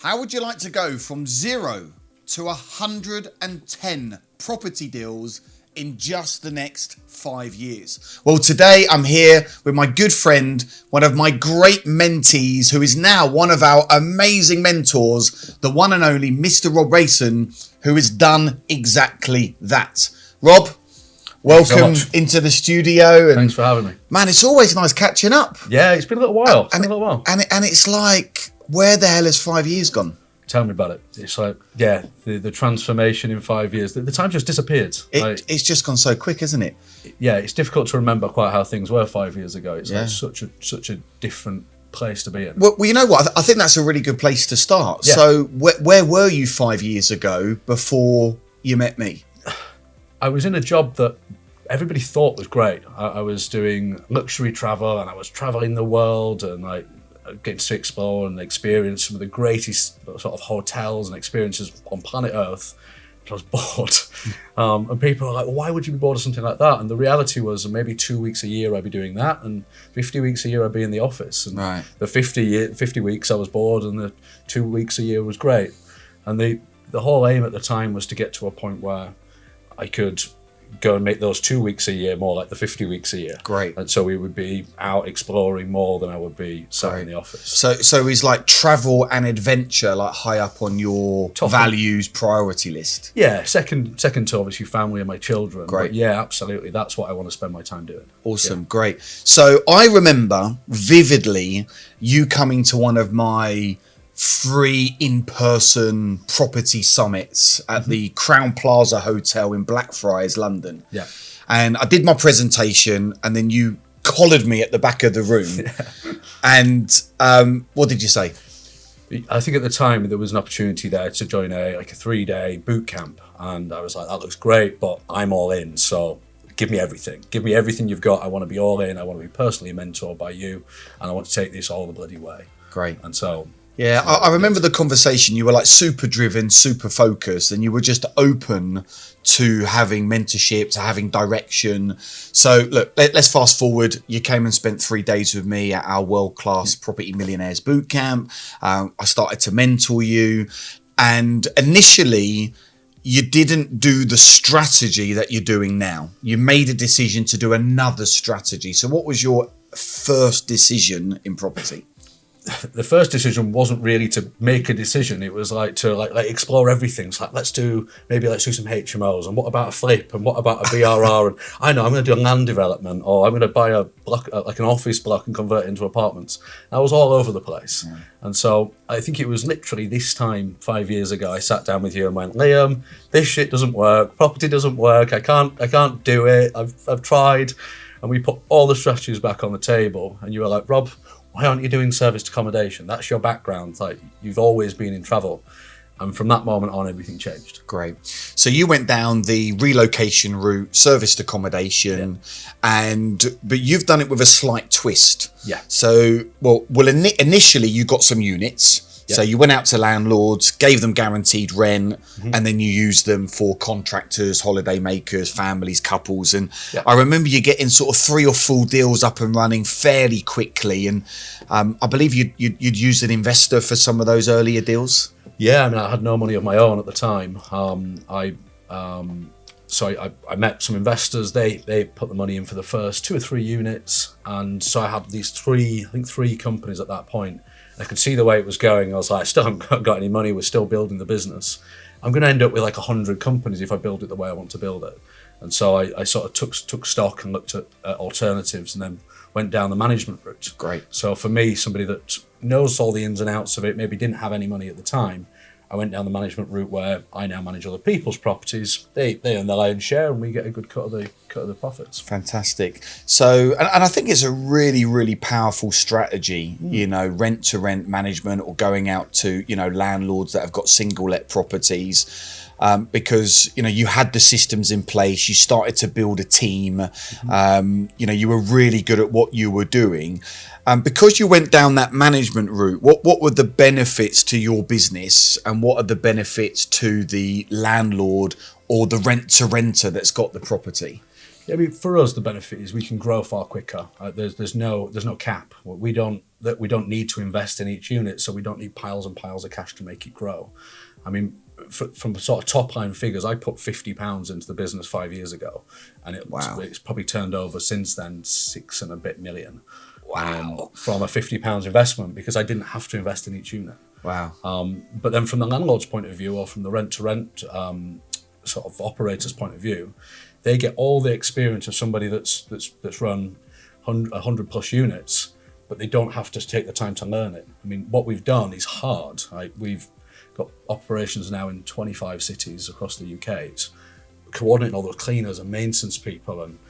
How would you like to go from 0 to 110 property deals in just the next 5 years? Well, today I'm here with my good friend, one of my great mentees, who is now one of our amazing mentors, the one and only Mr. Rob Rayson, who has done exactly that. Rob, welcome into the studio. Thanks for having me. Man, it's always nice catching up. Yeah, it's been a little while. And it's like, where the hell has 5 years gone? Tell me about it. It's like, yeah, the transformation in 5 years. The time just disappeared. It's just gone so quick, isn't it? Yeah, it's difficult to remember quite how things were 5 years ago. It's like such a different place to be in. Well, you know what? I think that's a really good place to start. Yeah. So where were you 5 years ago before you met me? I was in a job that everybody thought was great. I was doing luxury travel and I was traveling the world and like getting to explore and experience some of the greatest sort of hotels and experiences on planet Earth. But I was bored. And people are like, well, why would you be bored of something like that? And the reality was maybe 2 weeks a year I'd be doing that, and 50 weeks a year I'd be in the office. And right. The 50 weeks I was bored, and the 2 weeks a year was great. And the whole aim at the time was to get to a point where I could go and make those 2 weeks a year more like the 50 weeks a year. Great. And so we would be out exploring more than I would be sat in the office. So is like travel and adventure like high up on your values priority list? Yeah, second to obviously family and my children. Great. But yeah, absolutely. That's what I want to spend my time doing. Awesome. Yeah. Great. So I remember vividly you coming to one of my free in-person property summits at the Crown Plaza Hotel in Blackfriars, London. Yeah. And I did my presentation and then you collared me at the back of the room. Yeah. And what did you say? I think at the time there was an opportunity there to join a 3-day boot camp. And I was like, that looks great, but I'm all in. So give me everything. Give me everything you've got. I want to be all in. I want to be personally mentored by you. And I want to take this all the bloody way. Great. And so... Yeah, I remember the conversation. You were like super driven, super focused, and you were just open to having mentorship, to having direction. So look, let's fast forward. You came and spent 3 days with me at our world-class Property Millionaires Bootcamp. I started to mentor you. And initially, you didn't do the strategy that you're doing now. You made a decision to do another strategy. So what was your first decision in property? The first decision wasn't really to make a decision. It was like to explore everything. It's like, let's do some HMOs, and what about a flip, and what about a BRR? And I know I'm going to do a land development, or I'm going to buy a block, like an office block, and convert it into apartments. I was all over the place. Yeah. And so I think it was literally this time 5 years ago, I sat down with you and went, Liam, this shit doesn't work. Property doesn't work. I can't do it. I've tried. And we put all the strategies back on the table, and you were like, Rob, why aren't you doing serviced accommodation? That's your background. Like, you've always been in travel. And from that moment on, everything changed. Great. So you went down the relocation route, serviced accommodation, but you've done it with a slight twist. Yeah. So, initially you got some units. Yeah. So you went out to landlords, gave them guaranteed rent, and then you used them for contractors, holiday makers, families, couples. And I remember you getting sort of 3 or 4 deals up and running fairly quickly. And I believe you'd used an investor for some of those earlier deals. Yeah, I mean, I had no money of my own at the time. So I met some investors. They put the money in for the first 2 or 3 units. And so I had these 3 companies at that point. I could see the way it was going. I was like, I still haven't got any money. We're still building the business. I'm going to end up with like 100 companies if I build it the way I want to build it. And so I sort of took stock and looked at alternatives, and then went down the management route. Great. So for me, somebody that knows all the ins and outs of it, maybe didn't have any money at the time, I went down the management route where I now manage other people's properties. They own their lion's share, and we get a good cut of the profits. Fantastic. So, and I think it's a really, really powerful strategy, rent to rent management, or going out to, landlords that have got single let properties. Because, you had the systems in place, you started to build a team, you were really good at what you were doing. Because you went down that management route, what were the benefits to your business, and what are the benefits to the landlord or the rent-to-renter that's got the property? Yeah, I mean, for us, the benefit is we can grow far quicker. There's no cap. We don't that we don't need to invest in each unit, so we don't need piles and piles of cash to make it grow. I mean, from sort of top line figures, I put £50 into the business 5 years ago, and it's probably turned over since then 6 and a bit million. Wow. From a £50 investment, because I didn't have to invest in each unit. Wow. But then from the landlord's point of view, or from the rent-to-rent sort of operator's point of view, they get all the experience of somebody that's run 100 plus units, but they don't have to take the time to learn it. I mean, what we've done is hard. Right? We've got operations now in 25 cities across the UK. It's coordinating all the cleaners and maintenance people and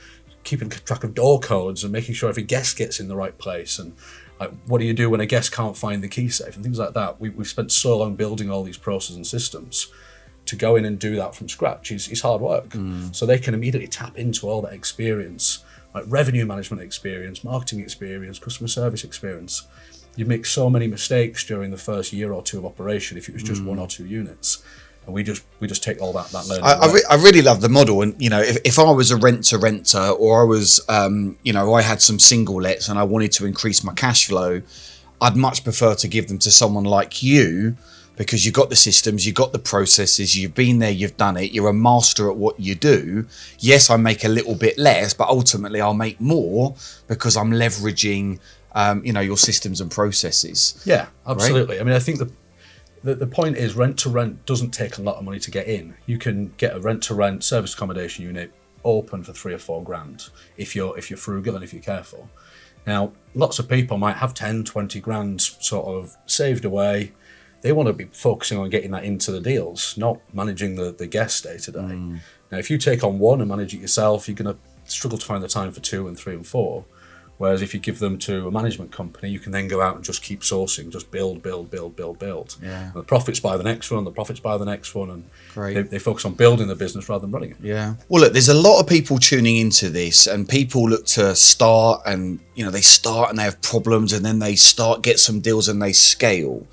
keeping track of door codes and making sure every guest gets in the right place. And like, what do you do when a guest can't find the key safe and things like that? We've spent so long building all these processes and systems. To go in and do that from scratch is hard work. So they can immediately tap into all that experience, like revenue management experience, marketing experience, customer service experience. You make so many mistakes during the first year or two of operation if it was just 1 or 2 units. And we just take all that learning. I really love the model, and if I was a renter or I was I had some single lets and I wanted to increase my cash flow, I'd much prefer to give them to someone like you, because you've got the systems, you've got the processes, you've been there, you've done it, you're a master at what you do. Yes, I make a little bit less, but ultimately I'll make more because I'm leveraging your systems and processes. Yeah, absolutely. Right? I mean, I think the point is rent to rent doesn't take a lot of money to get in. You can get a rent to rent service accommodation unit open for 3 or 4 grand if you're frugal and if you're careful. Now, lots of people might have 10, 20 grand sort of saved away. They want to be focusing on getting that into the deals, not managing the guests day to day. Now, if you take on one and manage it yourself, you're going to struggle to find the time for 2 and 3 and 4. Whereas if you give them to a management company, you can then go out and just keep sourcing, just build. Yeah. And the profits buy the next one, and Great. they focus on building the business rather than running it. Yeah. Well, look, there's a lot of people tuning into this, and people look to start, and they start and they have problems, and then they get some deals and they scale.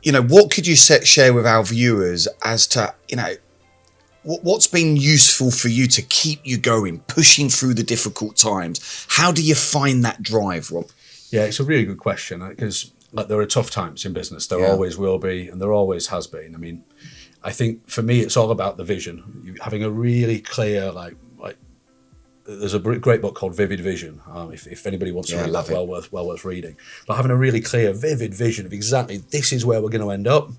What could you share with our viewers as to what's been useful for you to keep you going, pushing through the difficult times? How do you find that drive, Rob? Yeah, it's a really good question, because there are tough times in business. There always will be, and there always has been. I mean, I think for me, it's all about the vision. Having a really clear, there's a great book called Vivid Vision. If anybody wants to read that, well worth reading. But having a really clear, vivid vision of exactly this is where we're going to end up.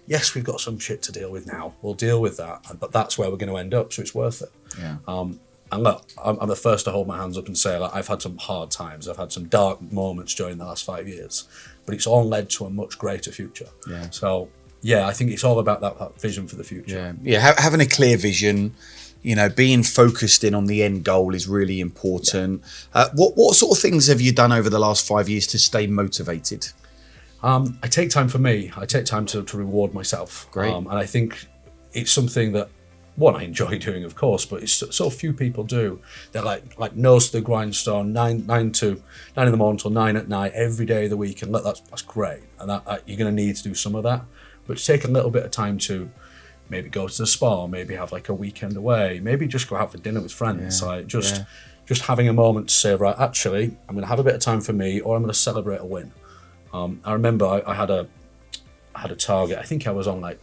Yes, we've got some shit to deal with now. We'll deal with that, but that's where we're going to end up, so it's worth it. Yeah. And look, I'm the first to hold my hands up and say, I've had some hard times. I've had some dark moments during the last 5 years, but it's all led to a much greater future. Yeah. So, I think it's all about that vision for the future. Yeah. Having a clear vision, being focused in on the end goal is really important. What sort of things have you done over the last 5 years to stay motivated? I take time for me. I take time to reward myself. Great. And I think it's something that, I enjoy doing, of course, but it's so few people do. They're like nose to the grindstone, 9 in the morning till 9 at night, every day of the week, and that's great. And that you're going to need to do some of that, but to take a little bit of time to maybe go to the spa, maybe have a weekend away, maybe just go out for dinner with friends. Just having a moment to say, right, actually, I'm going to have a bit of time for me, or I'm going to celebrate a win. I remember I had a target. I think I was on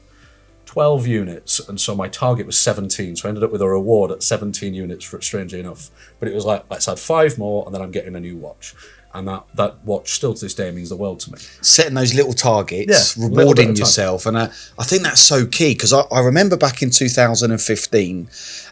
12 units, and so my target was 17. So I ended up with a reward at 17 units, strangely enough. But it was let's add 5 more, and then I'm getting a new watch. And that watch still to this day means the world to me. Setting those little targets, rewarding yourself. And I think that's so key, because I remember back in 2015,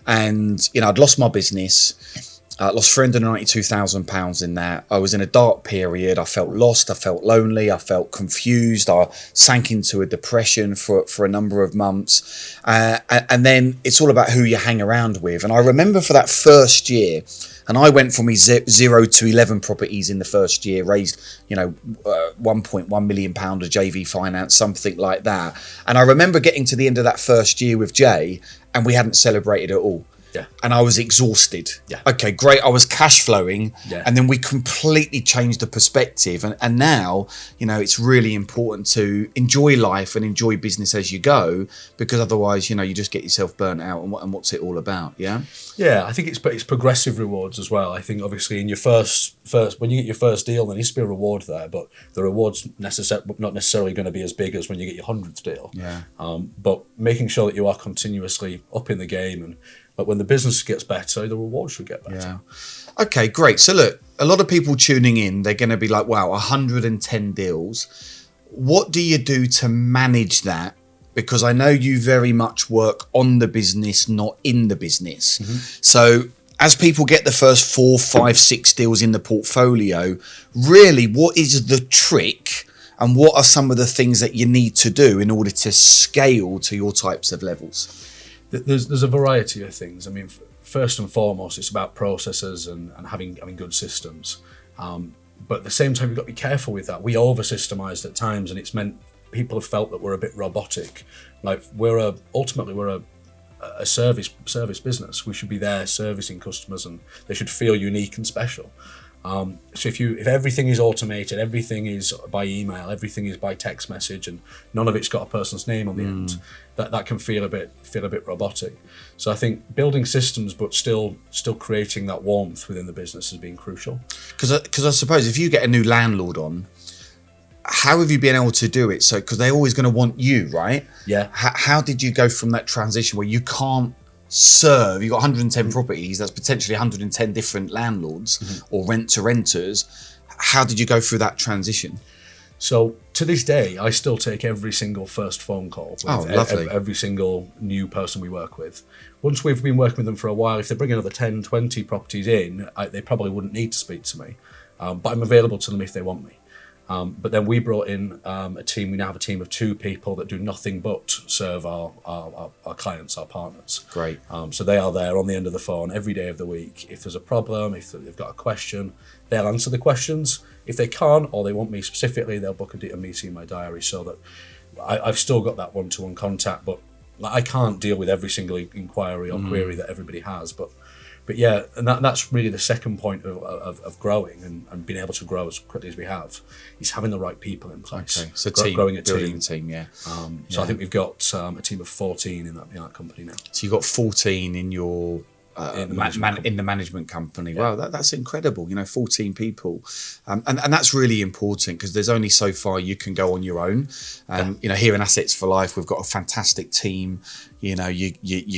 and I'd lost my business. I lost £392,000 in that. I was in a dark period. I felt lost. I felt lonely. I felt confused. I sank into a depression for a number of months. And then it's all about who you hang around with. And I remember for that first year, and I went from 0 to 11 properties in the first year, raised, £1.1 million of JV finance, something like that. And I remember getting to the end of that first year with Jay, and we hadn't celebrated at all. Yeah. And I was exhausted. Yeah. Okay, great. I was cash flowing. Yeah. And then we completely changed the perspective. And now, it's really important to enjoy life and enjoy business as you go, because otherwise, you just get yourself burnt out. And what's it all about? Yeah. Yeah, I think it's progressive rewards as well. I think obviously in your first when you get your first deal, there needs to be a reward there, but the reward's not necessarily going to be as big as when you get your 100th deal. Yeah. But making sure that you are continuously up in the game, and but when the business gets better, the reward should get better. Yeah. Okay, great. So look, a lot of people tuning in, they're going to be like, wow, 110 deals. What do you do to manage that? Because I know you very much work on the business, not in the business. Mm-hmm. So as people get the first 4, 5, 6 deals in the portfolio, really, what is the trick, and what are some of the things that you need to do in order to scale to your types of levels? There's a variety of things. I mean, first and foremost, it's about processes and having good systems. But at the same time, you've got to be careful with that. We over-systemized at times, and it's meant people have felt that we're a bit robotic. Like ultimately we're a service business. We should be there servicing customers, and they should feel unique and special. So if everything is automated, everything is by email, everything is by text message, and none of it's got a person's name on the end, that can feel a bit robotic. So I think building systems, but still creating that warmth within the business has been crucial. Because I suppose if you get a new landlord on, how have you been able to do it? So because they're always going to want you, right? Yeah. How did you go from that transition where you can't serve, you've got 110 properties, that's potentially 110 different landlords or rent-to-renters. How did you go through that transition? So to this day, I still take every single first phone call with every single new person we work with. Once we've been working with them for a while, if they bring another 10, 20 properties in, they probably wouldn't need to speak to me. But I'm available to them if they want me. But then we brought in a team. We now have a team of 2 people that do nothing but serve our clients, our partners. Great. So they are there on the end of the phone every day of the week. If there's a problem, if they've got a question, they'll answer the questions. If they can't, or they want me specifically, they'll book a meeting in my diary, so that I've still got that one-to-one contact. But I can't deal with every single inquiry or query that everybody has. But yeah, and that's really the second point of growing and being able to grow as quickly as we have, is having the right people in place. Okay, so growing a building team. A team, yeah. So I think we've got a team of 14 in that company now. So you've got 14 in your in the management company. Yeah. Wow, that's incredible. 14 people, and that's really important, because there's only so far you can go on your own. Here in Assets for Life, we've got a fantastic team. You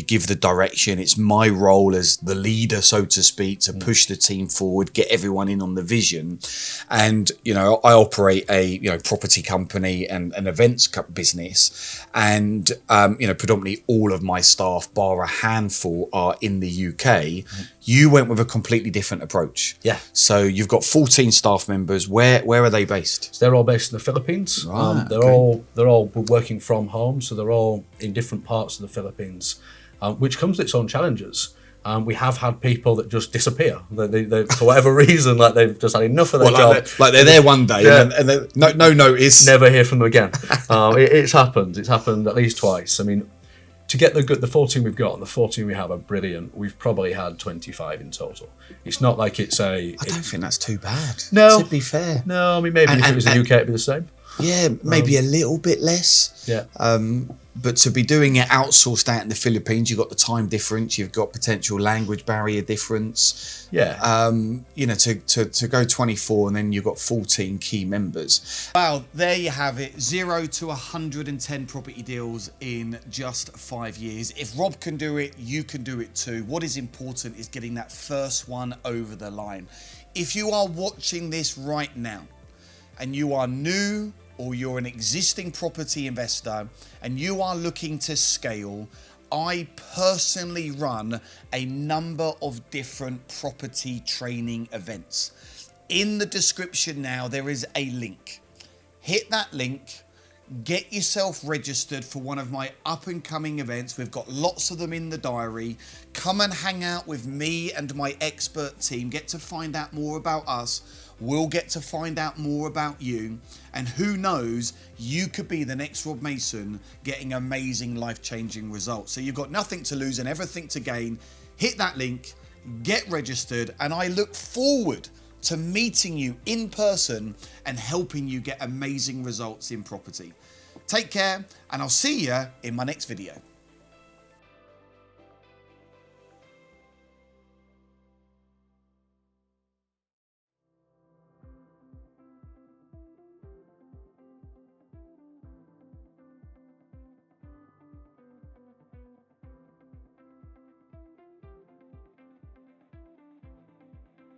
give the direction. It's my role as the leader, so to speak, to push the team forward, get everyone in on the vision. And I operate a property company and an events business, and predominantly all of my staff, bar a handful, are in the UK. You went with a completely different approach. Yeah. So you've got 14 staff members. Where are they based? So they're all based in the Philippines. Right, they're all working from home, so they're all in different parts of the Philippines, which comes with its own challenges. We have had people that just disappear. They for whatever reason, like they've just had enough of their job. Like they're there one day, Yeah. and no notice. Never hear from them again. It's happened. It's happened at least twice. I mean, to get the 14 we've got, and the 14 we have are brilliant. We've probably had 25 in total. It's not like it's I don't think that's too bad. No. To be fair. No, I mean, maybe if it was the UK, it'd be the same. Yeah, maybe a little bit less. Yeah. But to be doing it outsourced out in the Philippines, you've got the time difference, you've got potential language barrier difference. Yeah. To go 24 and then you've got 14 key members. Wow, there you have it. 0 to 110 property deals in just 5 years. If Rob can do it, you can do it too. What is important is getting that first one over the line. If you are watching this right now and you are new, or you're an existing property investor and you are looking to scale, I personally run a number of different property training events. In the description now, there is a link. Hit that link, get yourself registered for one of my up and coming events. We've got lots of them in the diary. Come and hang out with me and my expert team. Get to find out more about us. We'll get to find out more about you, and who knows, you could be the next Rob Mason getting amazing life-changing results. So you've got nothing to lose and everything to gain. hit that link, get registered, and I look forward to meeting you in person and helping you get amazing results in property. Take care, and I'll see you in my next video.